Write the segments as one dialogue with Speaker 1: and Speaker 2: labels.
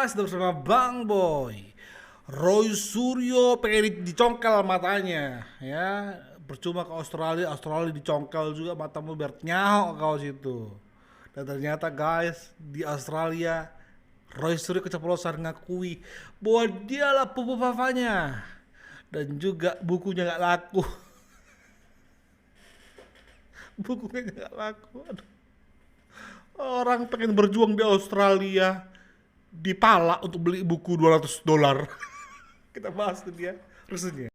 Speaker 1: guys, udah bersama Bang Boy. Roy Suryo pengen dicongkel matanya, ya. Percuma ke Australia, Australia dicongkel juga matamu biar nyahok kau situ. Dan ternyata guys, di Australia Roy Suryo keceplosan ngakui bahwa dialah pupu papanya. Dan juga bukunya nggak laku. Bukunya nggak laku. Aduh. Orang pengen berjuang di Australia dipalak untuk beli buku $200. Kita bahas tuh dia resunya.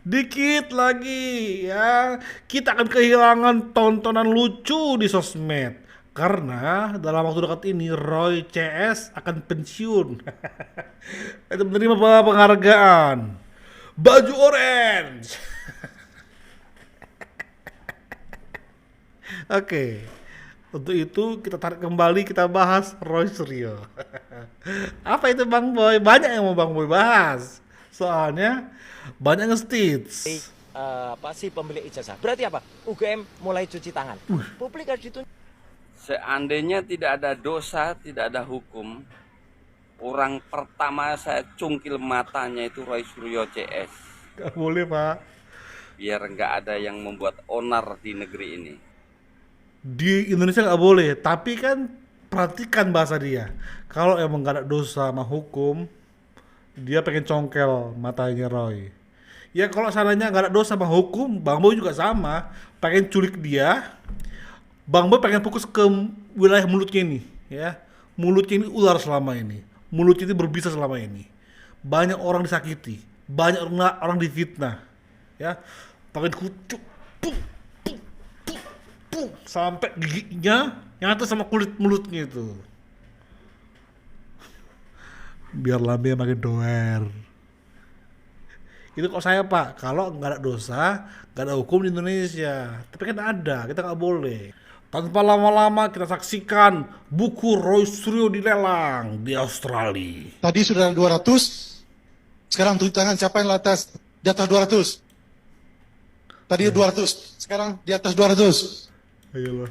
Speaker 1: Dikit lagi ya kita akan kehilangan tontonan lucu di sosmed karena dalam waktu dekat ini Roy CS akan pensiun. Itu menerima penghargaan baju orange. Oke, untuk itu kita tarik kembali, kita bahas Roy Suryo. Apa itu Bang Boy? Banyak yang mau Bang Boy bahas. Soalnya banyak nge-stits.
Speaker 2: Si pemilik ijazah. Berarti apa? UGM mulai cuci tangan. Publik harus ditunjuk.
Speaker 3: Seandainya tidak ada dosa, tidak ada hukum, orang pertama saya cungkil matanya itu Roy Suryo CS.
Speaker 1: Gak boleh Pak.
Speaker 3: Biar nggak ada yang membuat onar di negeri ini.
Speaker 1: Di Indonesia nggak boleh, tapi kan perhatikan bahasa dia. Kalau emang nggak ada dosa sama hukum, dia pengen congkel matanya Roy. Ya kalau salahnya nggak ada dosa sama hukum, Bang Boy juga sama, pengen culik dia. Bang Boy pengen fokus ke wilayah mulutnya ini, ya. Mulutnya ini ular selama ini, mulutnya ini berbisa selama ini. Banyak orang disakiti, banyak orang difitnah, ya. Pengen kucuk, sampai giginya nyatu sama kulit mulutnya itu. Biar lambe makin doer. Itu kok saya Pak, kalau nggak ada dosa, nggak ada hukum di Indonesia. Tapi kan ada, kita nggak boleh. Tanpa lama-lama kita saksikan buku Roy Suryo dilelang di Australia.
Speaker 4: Tadi sudah 200, sekarang tulis tangan siapa yang atas di atas 200. Tadi 200, sekarang di atas 200.
Speaker 1: Ayo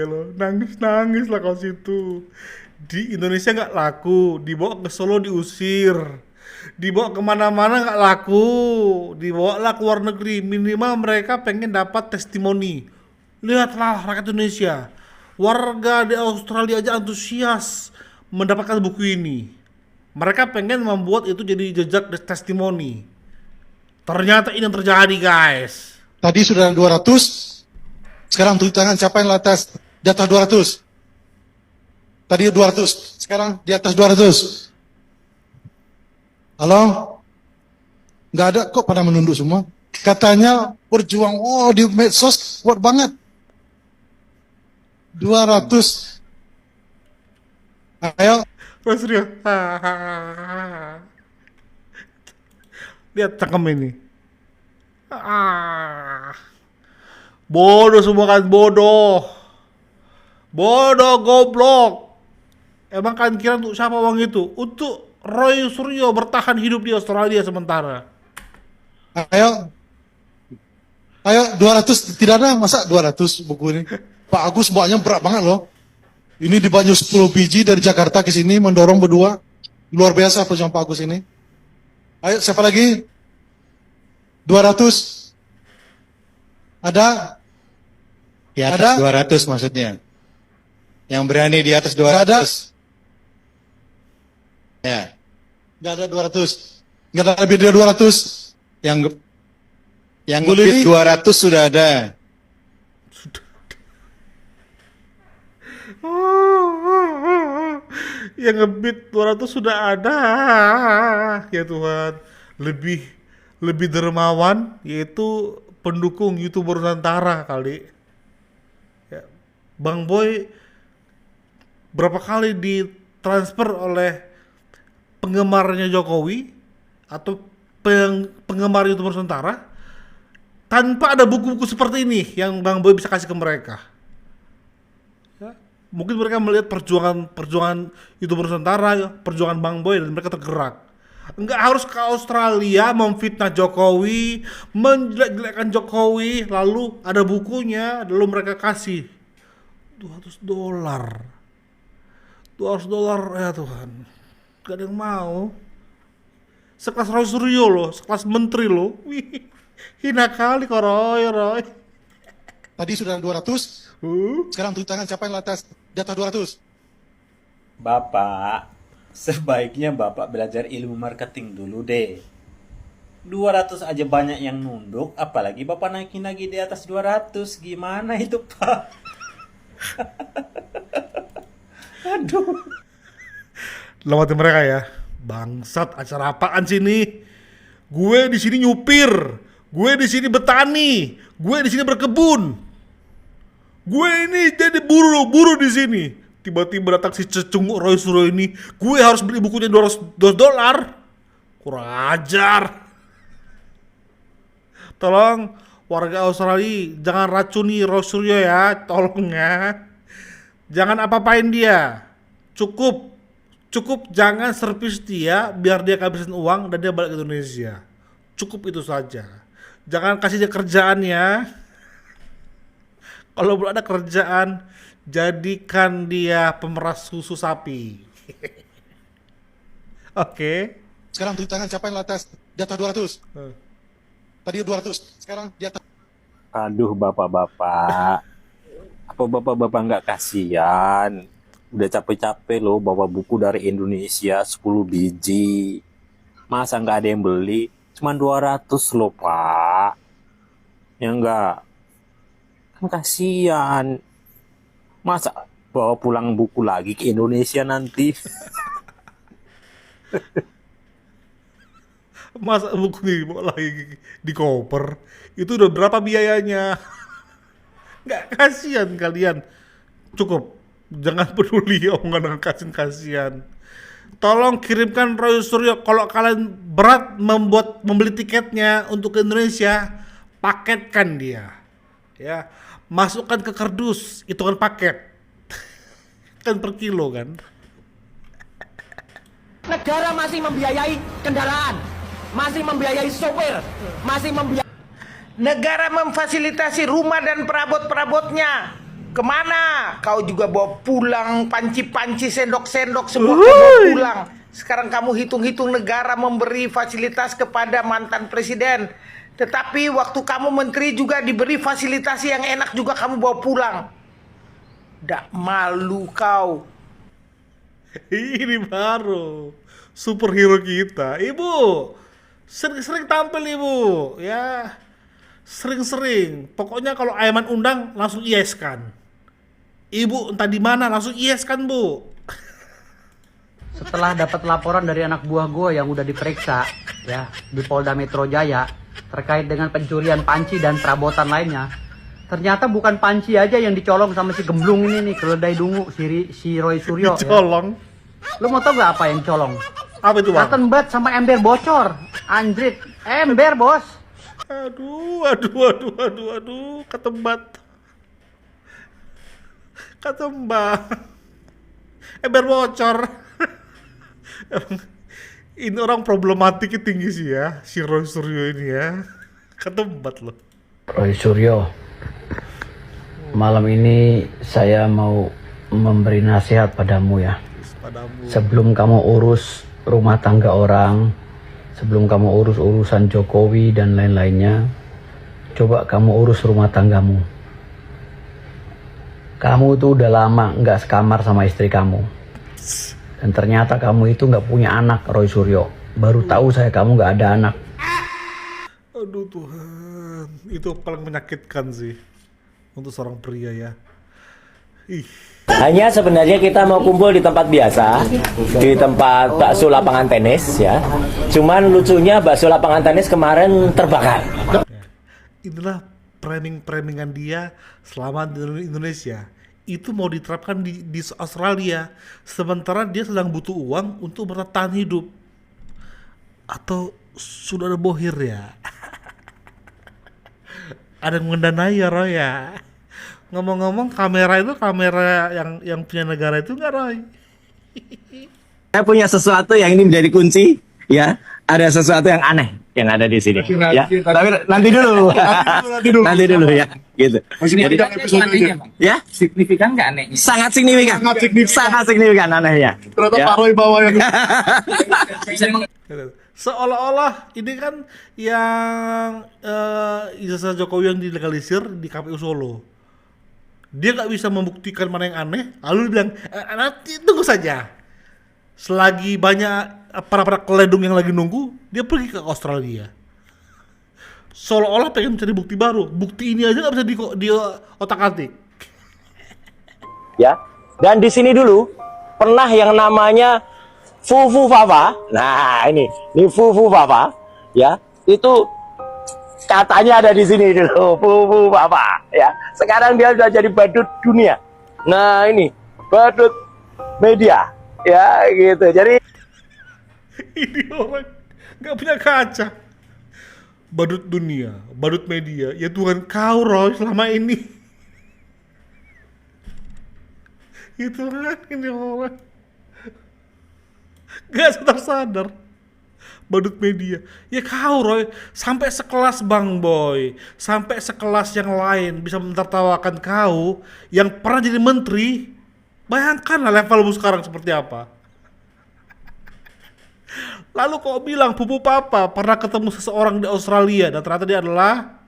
Speaker 1: lo, nangis lah kau situ. Di Indonesia nggak laku, dibawa ke Solo diusir, dibawa kemana-mana nggak laku, dibawa lah ke luar negeri. Minimal mereka pengen dapat testimoni. Lihatlah rakyat Indonesia, warga di Australia aja antusias mendapatkan buku ini. Mereka pengen membuat itu jadi jejak testimoni. Ternyata ini yang terjadi guys.
Speaker 4: Tadi sudah 200, sekarang tulis tangan siapa yang atas di atas 200. Tadi 200, sekarang di atas 200. Halo? Nggak ada kok, pada menunduk semua. Katanya berjuang, di medsos kuat banget. 200. Ayo.
Speaker 1: Mas Rio. Lihat cangkem ini. Bodoh semua kan, bodoh. Bodoh, goblok. Emang kalian kira untuk siapa uang itu? Untuk Roy Suryo bertahan hidup di Australia sementara.
Speaker 4: Ayo. Ayo 200, tidak ada, masa 200 buku ini? Pak Agus bawanya berat banget loh. Ini dibanyu 10 biji dari Jakarta ke sini mendorong berdua. Luar biasa perjuangan Pak Agus ini. Ayo siapa lagi? 200. Ada?
Speaker 5: Di atas
Speaker 4: Ada?
Speaker 5: 200 maksudnya. Yang berani di atas
Speaker 4: Nggak ada.
Speaker 5: 200. Ya.
Speaker 4: Nggak ada 200. Nggak ada lebih dari 200.
Speaker 5: Yang
Speaker 4: Bu
Speaker 5: ngebid
Speaker 4: Lili?
Speaker 5: 200 sudah ada.
Speaker 1: Yang ngebit 200 sudah ada. Ya Tuhan, lebih dermawan yaitu pendukung YouTuber Nusantara kali. Ya. Bang Boy berapa kali ditransfer oleh penggemarnya Jokowi atau penggemar YouTuber Nusantara tanpa ada buku-buku seperti ini yang Bang Boy bisa kasih ke mereka. Ya, mungkin mereka melihat perjuangan YouTuber Nusantara, ya, perjuangan Bang Boy dan mereka tergerak. Nggak harus ke Australia memfitnah Jokowi, menjelek-jelekkan Jokowi, lalu ada bukunya, lalu mereka kasih $200. $200 ya Tuhan. Gak ada yang mau. Sekelas Roy Suryo loh, sekelas menteri loh. Wih, hina kali kok Roy.
Speaker 4: Tadi sudah 200, sekarang tunjuk tangan siapa yang atas di atas 200.
Speaker 6: Bapak, sebaiknya Bapak belajar ilmu marketing dulu deh. 200 aja banyak yang nunduk, apalagi Bapak naikin lagi di atas 200. Gimana itu, Pak? Aduh.
Speaker 1: Lewatin mereka ya. Bangsat, acara apaan sih ini? Gue di sini nyupir, gue di sini betani, gue di sini berkebun. Gue ini jadi buru di sini. Tiba-tiba datang si cecunguk Roy Suryo ini, gue harus beli bukunya $200. Kurang ajar. Tolong warga Australia jangan racuni Roy Suryo ya, tolong ya. Jangan apa-apain dia. Cukup jangan servis dia biar dia kehabisan uang dan dia balik ke Indonesia. Cukup itu saja. Jangan kasih dia kerjaan ya. Kalau belum ada kerjaan, jadikan dia pemeras susu sapi. Oke.
Speaker 4: Sekarang tunjuk tangan siapa yang atas di atas 200. Tadi 200, sekarang di atas.
Speaker 7: Aduh bapak-bapak, apa bapak-bapak nggak kasihan? Udah capek-capek loh bawa buku dari Indonesia 10 biji. Masa nggak ada yang beli? Cuma 200 loh pak. Ya enggak? Kan kasihan. Masa bawa pulang buku lagi ke Indonesia nanti?
Speaker 1: Masa buku dibawa lagi di koper? Itu udah berapa biayanya? Nggak kasihan kalian. Cukup. Jangan peduli omongan kasihan. Tolong kirimkan Roy Suryo. Kalau kalian berat membeli tiketnya untuk ke Indonesia, paketkan dia. Ya, masukkan ke kardus, hitungan paket. Kan per kilo kan.
Speaker 2: Negara masih membiayai kendaraan, masih membiayai sopir, masih membiayai.
Speaker 8: Negara memfasilitasi rumah dan perabot-perabotnya. Kemana? Kau juga bawa pulang panci-panci, sendok-sendok semua kau bawa pulang. Sekarang kamu hitung-hitung negara memberi fasilitas kepada mantan presiden. Tetapi waktu kamu menteri juga diberi fasilitas yang enak juga kamu bawa pulang. Nggak malu kau.
Speaker 1: Ini baru superhero kita. Ibu, sering-sering tampil ibu. Ya, sering-sering. Pokoknya kalau Aiman undang langsung yes kan. Ibu entah di mana langsung yes kan bu.
Speaker 9: Setelah dapat laporan dari anak buah gue yang udah diperiksa ya di Polda Metro Jaya terkait dengan pencurian panci dan perabotan lainnya, ternyata bukan panci aja yang dicolong sama si gemblung ini nih, keledai dungu si Roy Suryo.
Speaker 1: Dicolong.
Speaker 9: Ya. Lu mau tau gak apa yang colong?
Speaker 1: Apa itu bang?
Speaker 9: Cotton bud sama ember bocor. Anjrit, ember bos.
Speaker 1: Aduh, ketembat. Ember bocor. Ini orang problematiknya tinggi sih ya, si Roy Suryo ini ya. Ketembat loh.
Speaker 9: Roy Suryo, malam ini saya mau memberi nasihat padamu ya. Sebelum kamu urus rumah tangga orang, sebelum kamu urus urusan Jokowi dan lain-lainnya, coba kamu urus rumah tanggamu. Kamu tuh udah lama nggak sekamar sama istri kamu. Dan ternyata kamu itu nggak punya anak, Roy Suryo. Baru tahu saya kamu nggak ada anak.
Speaker 1: Aduh Tuhan, itu paling menyakitkan sih untuk seorang pria ya. Ih.
Speaker 2: Hanya sebenarnya kita mau kumpul di tempat biasa, di tempat bakso lapangan tenis ya. Cuman lucunya bakso lapangan tenis kemarin terbakar.
Speaker 1: Inilah framing-framingan dia selama di Indonesia. Itu mau diterapkan di Australia. Sementara dia sedang butuh uang untuk bertahan hidup. Atau sudah ada bohir ya? Ada yang mendanai ya Roy ya? Ngomong-ngomong kamera itu kamera yang punya negara itu nggak Roy?
Speaker 7: Saya punya sesuatu yang ini menjadi kunci.
Speaker 2: ya, ada sesuatu yang aneh yang ada di sini. Ya, tapi nanti dulu. Nanti dulu ya, gitu. Jadi, ya,
Speaker 8: Signifikan nggak anehnya?
Speaker 2: sangat signifikan. Sangat signifikan anehnya.
Speaker 4: Ternyata
Speaker 2: Ya.
Speaker 4: Pak Roy bawa yang
Speaker 1: Seolah-olah ini kan yang ijazah Jokowi yang dilegalisir di KPU Solo. Dia nggak bisa membuktikan mana yang aneh, lalu dia bilang nanti tunggu saja. Selagi banyak para keledung yang lagi nunggu, dia pergi ke Australia. Seolah-olah pengen mencari bukti baru. Bukti ini aja nggak bisa di otak-atik.
Speaker 2: Ya, dan di sini dulu pernah yang namanya Fufu Fafa. Nah, ini Fufu Fafa, ya, itu katanya ada di sini dulu, Fufu Fafa, ya. Sekarang dia sudah jadi badut dunia. Nah, ini badut media, ya, gitu. Jadi
Speaker 1: Ini orang nggak punya kaca. Badut dunia, badut media. Ya Tuhan, kau Roy selama ini. Itu kan ini orang nggak sadar-sadar. Badut media. Ya kau Roy, sampai sekelas Bang Boy, sampai sekelas yang lain bisa mentertawakan kau yang pernah jadi menteri. Bayangkanlah levelmu sekarang seperti apa. Lalu kau bilang Pupu Papa pernah ketemu seseorang di Australia dan ternyata dia adalah,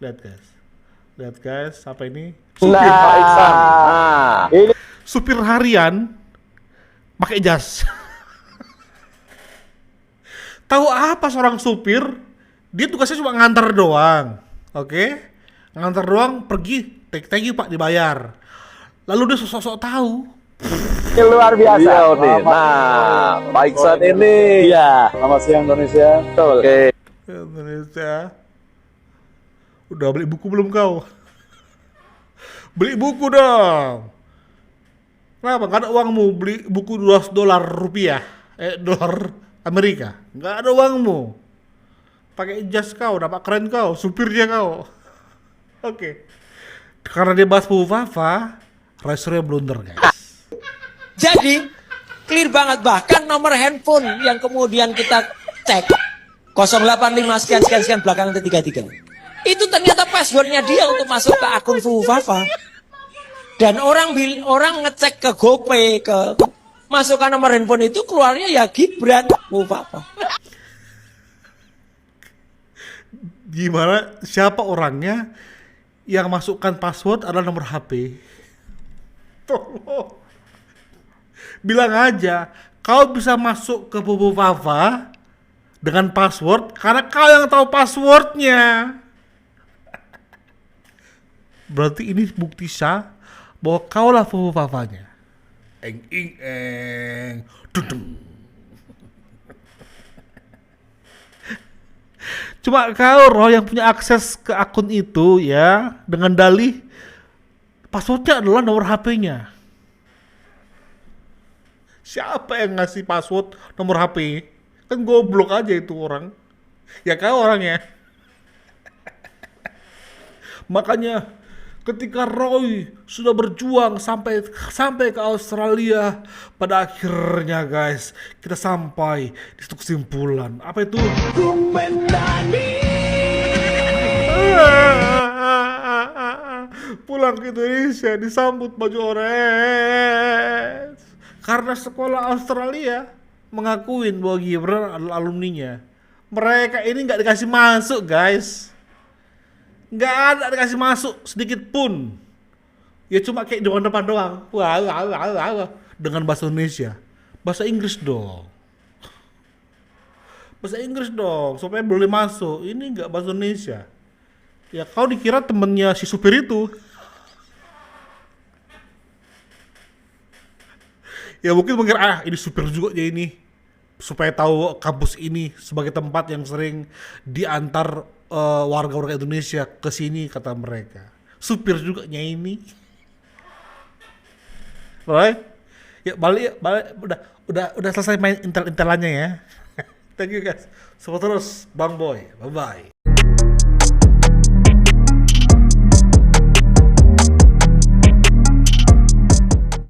Speaker 1: lihat guys, apa ini?
Speaker 2: nah, ini
Speaker 1: Supir harian pakai jas. Tahu apa seorang supir? Dia tugasnya cuma ngantar doang, oke? Ngantar doang, pergi, thank you Pak, dibayar. Lalu dia sok-sok tahu.
Speaker 2: luar biasa.
Speaker 7: Nah, baik saat ini.
Speaker 2: Iya.
Speaker 7: Selamat siang Indonesia.
Speaker 2: Betul.
Speaker 7: Oke.
Speaker 1: Indonesia. Udah beli buku belum kau? Beli buku dong. Kenapa? Gak ada uangmu beli buku $2 rupiah, dolar Amerika. Gak ada uangmu. Pakai jas kau, dapat keren kau, supirnya kau. Oke. Karena dia bahas Pupu Fafa, Rasurnya blunder guys.
Speaker 10: Jadi clear banget, bahkan nomor handphone yang kemudian kita cek 085 sekian belakang 33 itu ternyata passwordnya dia untuk masuk ke akun Fufu Fafa. Dan orang ngecek ke GoPay, ke masukkan nomor handphone itu keluarnya ya Gibran Fufu Fafa.
Speaker 1: Gimana? Siapa orangnya yang masukkan password adalah nomor HP? Tolong. Bilang aja, kau bisa masuk ke Pupu Fafa dengan password karena kau yang tahu passwordnya. Berarti ini bukti sah bahwa kaulah Pupu Fafanya. Eng. Dudung. Cuma kau Roh yang punya akses ke akun itu ya, dengan dalih passwordnya adalah nomor HP-nya. Siapa yang ngasih password nomor HP? Kan goblok aja itu orang. Ya kau orangnya. Makanya ketika Roy sudah berjuang sampai ke Australia, pada akhirnya guys kita sampai di satu kesimpulan. Apa itu? Pulang ke Indonesia disambut baju orange karena sekolah Australia mengakuin bahwa Gibran adalah alumninya. Mereka ini nggak dikasih masuk guys, nggak ada dikasih masuk sedikit pun. Ya cuma kayak depan doang. Wah, dengan bahasa Indonesia, bahasa Inggris dong. Bahasa Inggris dong supaya boleh masuk. Ini nggak bahasa Indonesia. Ya kau dikira temennya si supir itu. Ya mungkin mengira ini supir juga ya ini, supaya tahu kampus ini sebagai tempat yang sering diantar warga-warga Indonesia ke sini kata mereka. Supir juga nya ini. Right? Ya balik udah selesai main intel-intelannya ya. Thank you guys. Support terus Bang Boy. Bye bye.